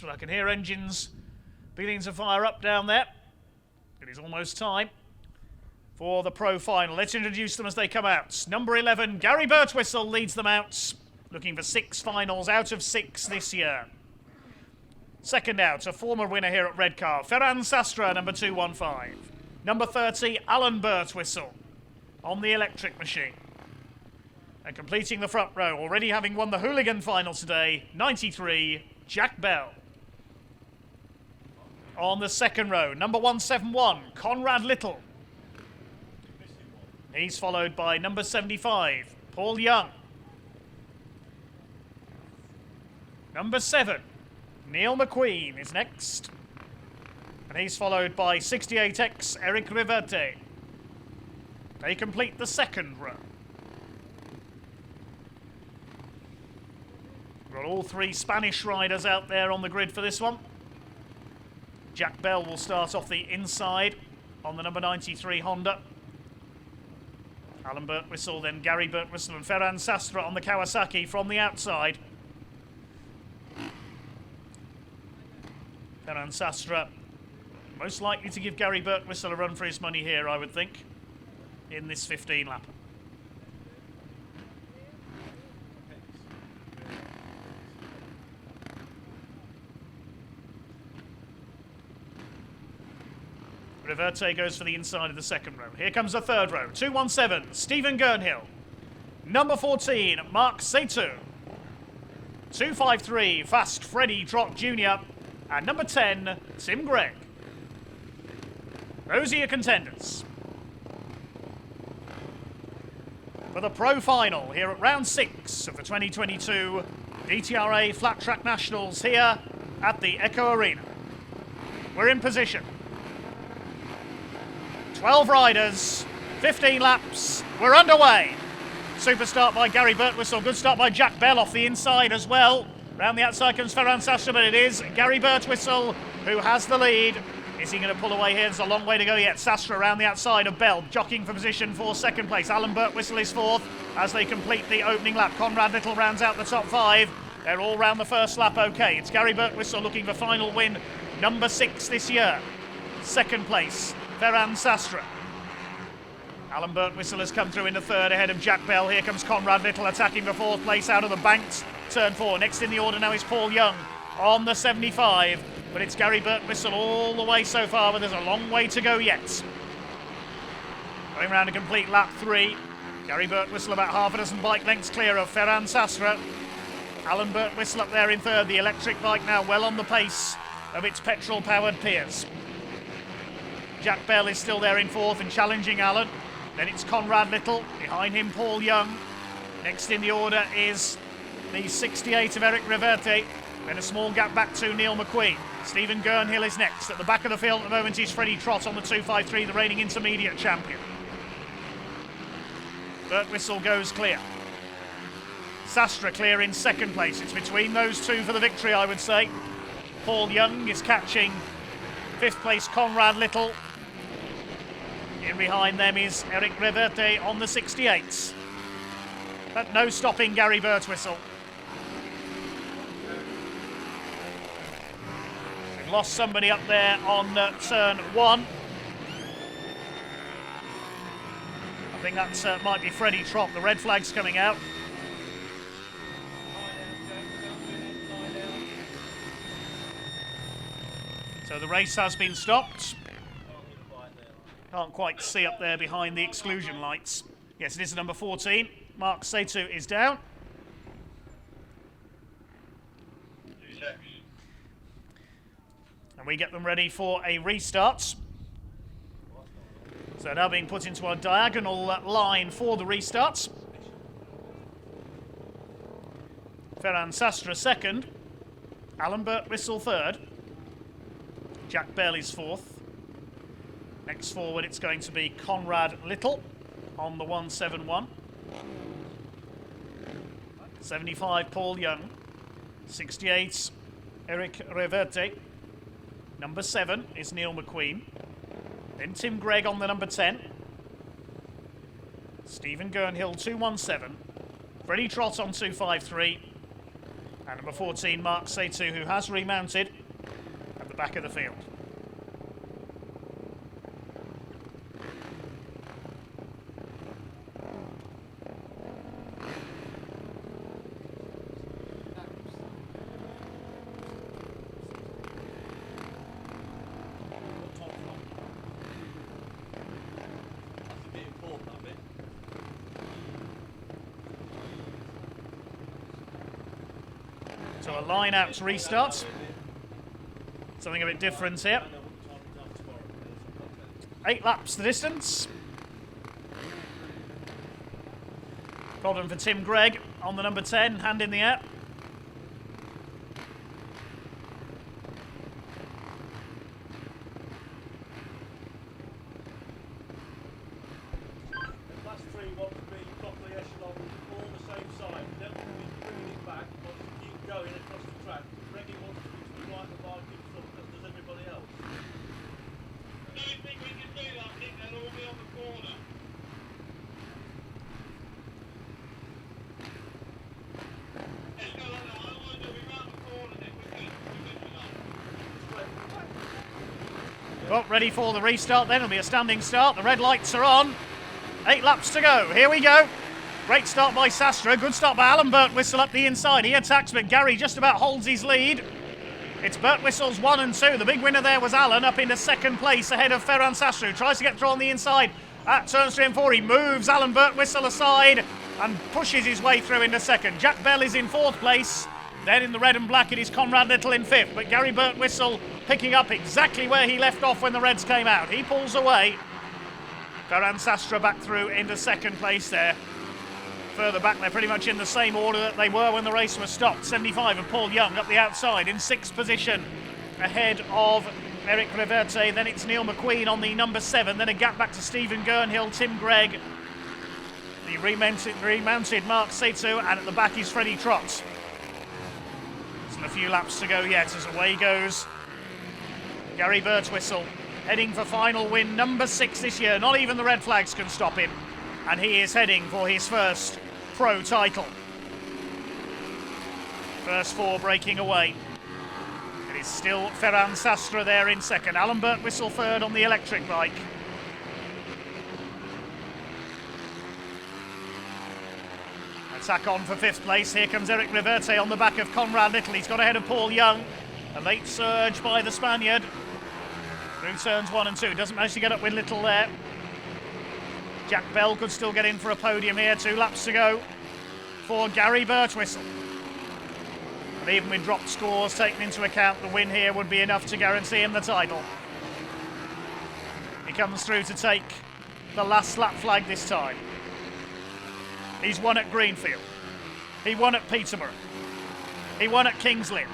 But I can hear engines beginning to fire up down there. It is almost time for the Pro Final. Let's introduce them as they come out. Number 11, Gary Birtwistle leads them out, looking for 6 finals out of 6 this year. Second out, a former winner here at Redcar, Ferran Sastre, number 215. Number 30, Alan Birtwistle on the electric machine. And completing the front row, already having won the Hooligan final today, 93, Jack Bell. On the second row, number 171, Conrad Little. He's followed by number 75, Paul Young. Number 7, Neil McQueen is next. And he's followed by 68X, Eric Riverte. They complete the second row. We've got all 3 Spanish riders out there on the grid for this one. Jack Bell will start off the inside on the number 93 Honda. Alan Birtwistle, then Gary Birtwistle and Ferran Sastre on the Kawasaki from the outside. Ferran Sastre most likely to give Gary Birtwistle a run for his money here, I would think, in this 15 lap. Riverte goes for the inside of the second row. Here comes the third row. 217, Stephen Gurnhill. Number 14, Mark Seitu. 253, Fast Freddie Trott Jr. And number 10, Tim Gregg. Those are your contenders for the Pro Final here at round 6 of the 2022 DTRA Flat Track Nationals here at the Echo Arena. We're in position. 12 riders, 15 laps, we're underway. Super start by Gary Birtwistle, good start by Jack Bell off the inside as well. Round the outside comes Ferran Sastre, but it is Gary Birtwistle who has the lead. Is he going to pull away here? There's a long way to go yet. Sastre around the outside of Bell, jockeying for position for second place. Alan Birtwistle is fourth as they complete the opening lap. Conrad Little rounds out the top 5. They're all round the first lap okay. It's Gary Birtwistle looking for final win, number 6 this year. Second place, Ferran Sastre. Alan Birtwistle has come through into third ahead of Jack Bell. Here comes Conrad Little attacking for fourth place out of the banked turn 4. Next in the order now is Paul Young on the 75. But it's Gary Birtwistle all the way so far, but there's a long way to go yet. Going round a complete lap 3. Gary Birtwistle about half a dozen bike lengths clear of Ferran Sastre. Alan Birtwistle up there in third. The electric bike now well on the pace of its petrol-powered peers. Jack Bell is still there in fourth and challenging Alan. Then it's Conrad Little, behind him Paul Young. Next in the order is the 68 of Eric Riverte. Then a small gap back to Neil McQueen. Stephen Gurnhill is next. At the back of the field at the moment is Freddie Trott on the 253, the reigning intermediate champion. Birtwistle goes clear. Sastre clear in second place. It's between those two for the victory, I would say. Paul Young is catching 5th place Conrad Little. In behind them is Eric Riverte on the 68s. But no stopping Gary Birtwistle. We've lost somebody up there on turn 1. I think that might be Freddie Trott. The red flag's coming out. So the race has been stopped. Can't quite see up there behind the exclusion lights. Yes, it is number 14. Mark Seitu is down. And we get them ready for a restart. So now being put into a diagonal line for the restarts. Ferran Sastre second. Alan Birtwistle third. Jack Bell is fourth. Next forward it's going to be Conrad Little on the 171. 75 Paul Young. 68 Eric Riverte. Number 7 is Neil McQueen. Then Tim Gregg on the number 10. Stephen Gurnhill 217. Freddie Trott on 253. And number 14, Mark Seitu, who has remounted at the back of the field. So a line out restart. Something a bit different here. 8 laps the distance. Problem for Tim Gregg on the number 10, hand in the air. Last 3 want to be properly echeloned, all the same side. Don't want to be bringing it back, wants to keep going across the track. Reggie wants to be to the right of the mark in front, as does everybody else. I don't think we can do that. I think they'll all be on the corner. Let's go like that. I don't want to do it round the corner then. Well, ready for the restart then. It'll be a standing start. The red lights are on. 8 laps to go. Here we go. Great start by Sastra. Good start by Alan Birtwistle up the inside. He attacks, but Gary just about holds his lead. It's Birtwistle's 1 and 2. The big winner there was Alan up into second place ahead of Ferran Sastra, who tries to get through on the inside at turns 3 and 4. He moves Alan Birtwistle aside and pushes his way through into second. Jack Bell is in 4th place. Then in the red and black it is Conrad Little in 5th. But Gary Birtwistle picking up exactly where he left off when the Reds came out. He pulls away. Ferran Sastra back through into second place there. Further back, they're pretty much in the same order that they were when the race was stopped. 75 and Paul Young up the outside in 6th position ahead of Eric Reverte. Then it's Neil McQueen on the number 7. Then a gap back to Stephen Gernhill, Tim Gregg, the remounted Mark Seitu, and at the back is Freddie Trott. Still a few laps to go yet as away goes Gary Birtwistle, heading for final win number 6 this year. Not even the red flags can stop him. And he is heading for his first pro title. First 4 breaking away. It is still Ferran Sastra there in second. Alan Birtwistle third on the electric bike. Attack on for 5th place. Here comes Eric Reverte on the back of Conrad Little. He's got ahead of Paul Young. A late surge by the Spaniard through turns 1 and 2. Doesn't manage to get up with Little there. Jack Bell could still get in for a podium here. 2 laps to go for Gary Birtwistle. And even with dropped scores taken into account, the win here would be enough to guarantee him the title. He comes through to take the last lap flag this time. He's won at Greenfield. He won at Peterborough. He won at Kings Lynn.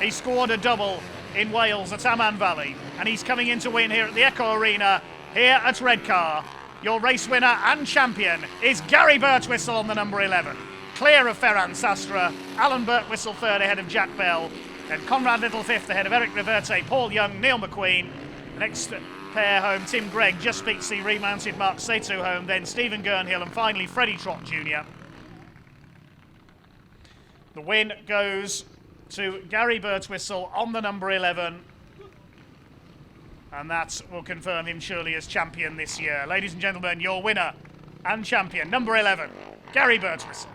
He scored a double in Wales at Amman Valley. And he's coming in to win here at the Echo Arena, here at Redcar. Your race winner and champion is Gary Birtwistle on the number 11. Clear of Ferran Sastra, Alan Birtwistle third ahead of Jack Bell, then Conrad Little 5th ahead of Eric Reverte, Paul Young, Neil McQueen. Next pair home, Tim Gregg just beats the remounted Mark Seitu home, then Stephen Gernhill, and finally Freddie Trott Jr. The win goes to Gary Birtwistle on the number 11. And that will confirm him surely as champion this year. Ladies and gentlemen, your winner and champion, number 11, Gary Birtwistle.